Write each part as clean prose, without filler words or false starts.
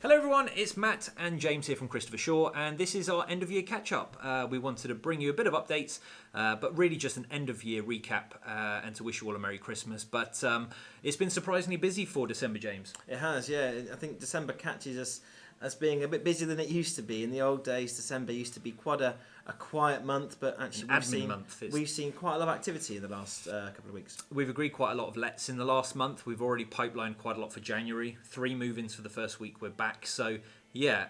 Hello everyone, it's Matt and James here from Christopher Shaw, and this is our end of year catch up. We wanted to bring you a bit of updates, but really just an end of year recap and to wish you all a Merry Christmas. But it's been surprisingly busy for December, James. It has, yeah. I think December catches us as being a bit busier than it used to be. In the old days, December used to be quite a quiet month, but actually we've seen quite a lot of activity in the last couple of weeks. We've agreed quite a lot of lets in the last month. We've already pipelined quite a lot for January. 3 move-ins for the first week we're back. So yeah,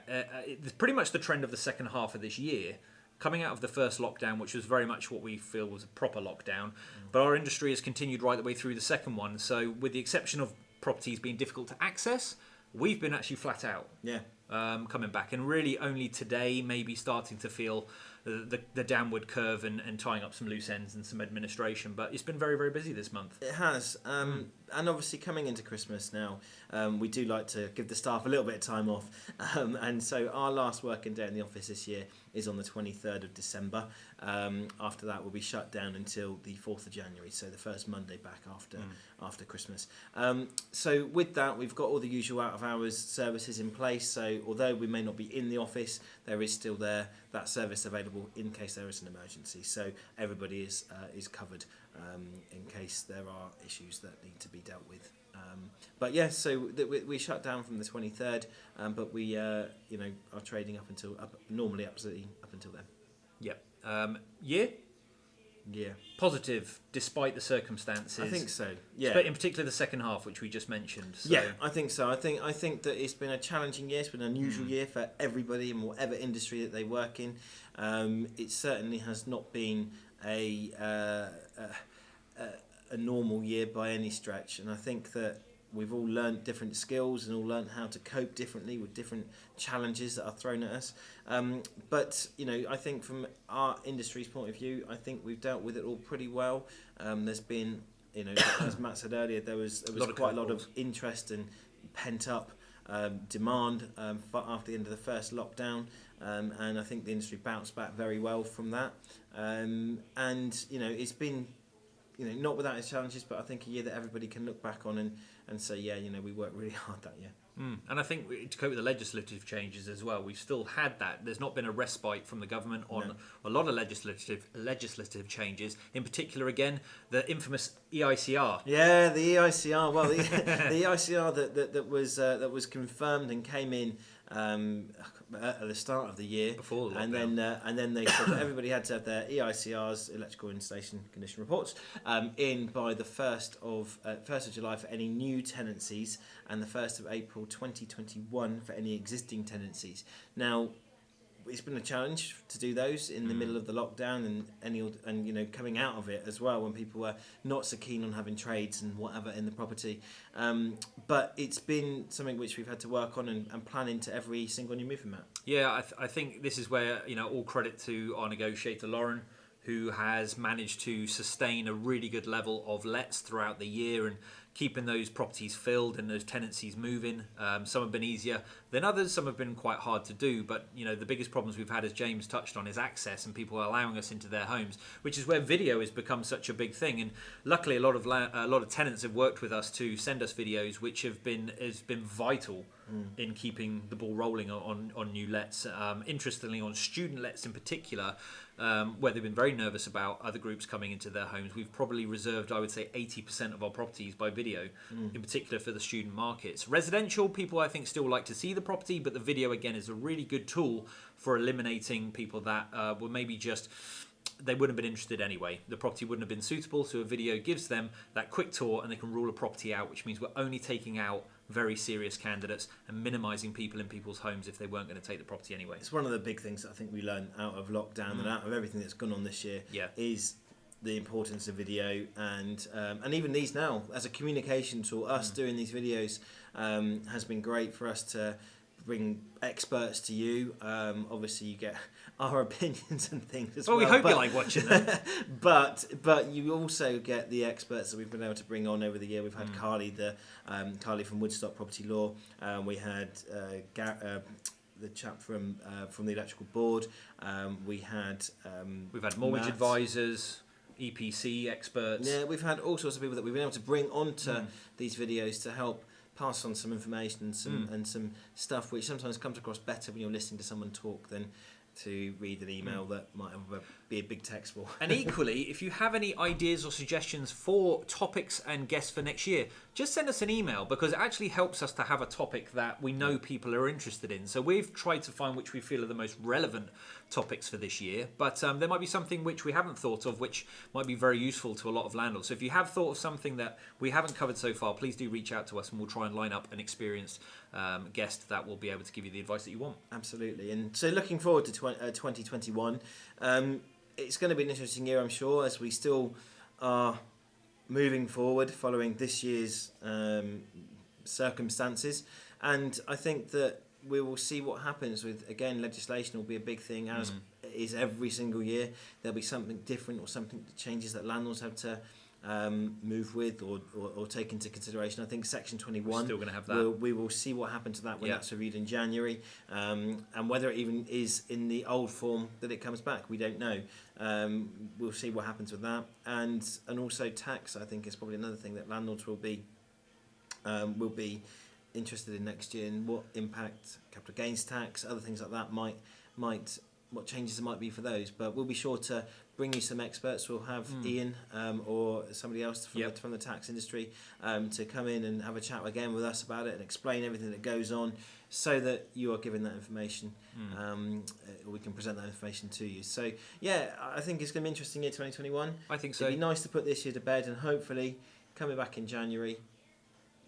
it's pretty much the trend of the second half of this year. Coming out of the first lockdown, which was very much what we feel was a proper lockdown, but our industry has continued right the way through the second one. So with the exception of properties being difficult to access, we've been actually flat out. Yeah. Coming back, and really only today maybe starting to feel the downward curve and tying up some loose ends and some administration, but it's been very, very busy this month. It has, and obviously coming into Christmas now, we do like to give the staff a little bit of time off, and so our last working day in the office this year is on the 23rd of December. After that we'll be shut down until the 4th of January, so the first Monday back after Christmas. So with that we've got all the usual out of hours services in place, so although we may not be in the office, there is still that service available in case there is an emergency, so everybody is covered in case there are issues that need to be dealt with. But yes, so we shut down from the 23rd, but we are trading normally absolutely up until then. Yep. Yeah. Positive despite the circumstances. I think so. Yeah. But in particular the second half, which we just mentioned. So. Yeah, I think so. I think that it's been a challenging year. It's been an unusual year for everybody in whatever industry that they work in. It certainly has not been a normal year by any stretch, and I think that we've all learnt different skills and all learnt how to cope differently with different challenges that are thrown at us. But I think from our industry's point of view, I think we've dealt with it all pretty well. There's been, as Matt said earlier, there was quite a lot of interest and pent up demand after the end of the first lockdown, and I think the industry bounced back very well from that. And it's been not without its challenges, but I think a year that everybody can look back on and say, yeah, we worked really hard that year. And I think to cope with the legislative changes as well, we've still had that. There's not been a respite from the government on a lot of legislative changes. In particular, again, the infamous EICR. Yeah, the EICR. Well, the EICR that was confirmed and came in at the start of the year, before the lockdown. and then they said that everybody had to have their EICRs, electrical installation condition reports, in by the 1st of July for any new tenancies, and the 1st of April 2021 for any existing tenancies. Now, it's been a challenge to do those in the middle of the lockdown and coming out of it as well, when people were not so keen on having trades and whatever in the property. But it's been something which we've had to work on and plan into every single new movement map. Yeah, I think this is where all credit to our negotiator Lauren, who has managed to sustain a really good level of lets throughout the year and keeping those properties filled and those tenancies moving. Some have been easier than others, some have been quite hard to do, but the biggest problems we've had, as James touched on, is access and people allowing us into their homes, which is where video has become such a big thing. And luckily a lot of tenants have worked with us to send us videos, which has been vital in keeping the ball rolling on new lets. Interestingly, on student lets in particular, where they've been very nervous about other groups coming into their homes, we've probably reserved, I would say, 80% of our properties by video, in particular for the student markets. Residential, people I think still like to see the property, but the video again is a really good tool for eliminating people that were maybe just, they wouldn't have been interested anyway. The property wouldn't have been suitable, so a video gives them that quick tour and they can rule a property out, which means we're only taking out very serious candidates and minimising people in people's homes if they weren't going to take the property anyway. It's one of the big things that I think we learned out of lockdown and out of everything that's gone on this year, is the importance of video, and even these now as a communication tool. Us doing these videos has been great for us to bring experts to you. Obviously you get our opinions and things as well. We hope you like watching them. but you also get the experts that we've been able to bring on over the year. We've had Carly from Woodstock Property Law. We had the chap from the electrical board. We've had mortgage advisors, EPC experts. Yeah, we've had all sorts of people that we've been able to bring onto these videos to help pass on some information and some stuff which sometimes comes across better when you're listening to someone talk than to read an email that might be a big text wall. And equally, if you have any ideas or suggestions for topics and guests for next year, just send us an email, because it actually helps us to have a topic that we know people are interested in. So we've tried to find which we feel are the most relevant topics for this year, but there might be something which we haven't thought of which might be very useful to a lot of landlords. So if you have thought of something that we haven't covered so far, please do reach out to us and we'll try and line up an experienced guest that will be able to give you the advice that you want. Absolutely. And so looking forward to 2021, it's going to be an interesting year, I'm sure, as we still are moving forward following this year's circumstances. And I think that we will see what happens with, again, legislation will be a big thing, as is every single year. There'll be something different or something that changes that landlords have to move with or take into consideration. I think Section 21, we're still going to have that. We will see what happens to that when that's reviewed in January, and whether it even is in the old form that it comes back, we don't know. We'll see what happens with that, and also tax, I think, is probably another thing that landlords will be interested in next year, and what impact capital gains tax, other things like that might what changes there might be for those. But we'll be sure to bring you some experts. We'll have Ian or somebody else from the tax industry to come in and have a chat again with us about it and explain everything that goes on, so that you are given that information. We can present that information to you. So yeah, I think it's going to be an interesting year, 2021. I think so. It'd be nice to put this year to bed, and hopefully coming back in January,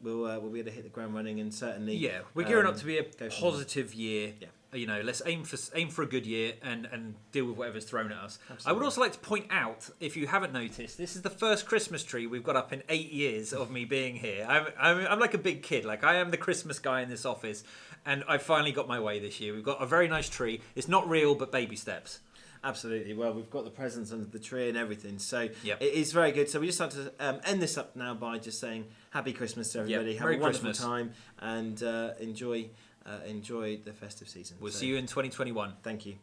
we'll be able to hit the ground running, and certainly we're gearing up to be a positive year. Yeah. You know, let's aim for a good year and deal with whatever's thrown at us. Absolutely. I would also like to point out, if you haven't noticed, this is the first Christmas tree we've got up in 8 years of me being here. I'm like a big kid. Like, I am the Christmas guy in this office, and I finally got my way this year. We've got a very nice tree. It's not real, but baby steps. Absolutely. Well, we've got the presents under the tree and everything, so it is very good. So we just have to end this up now by just saying Happy Christmas to everybody. Have Merry a wonderful Christmas. time, and enjoy the festive season. We'll see you in 2021. Thank you.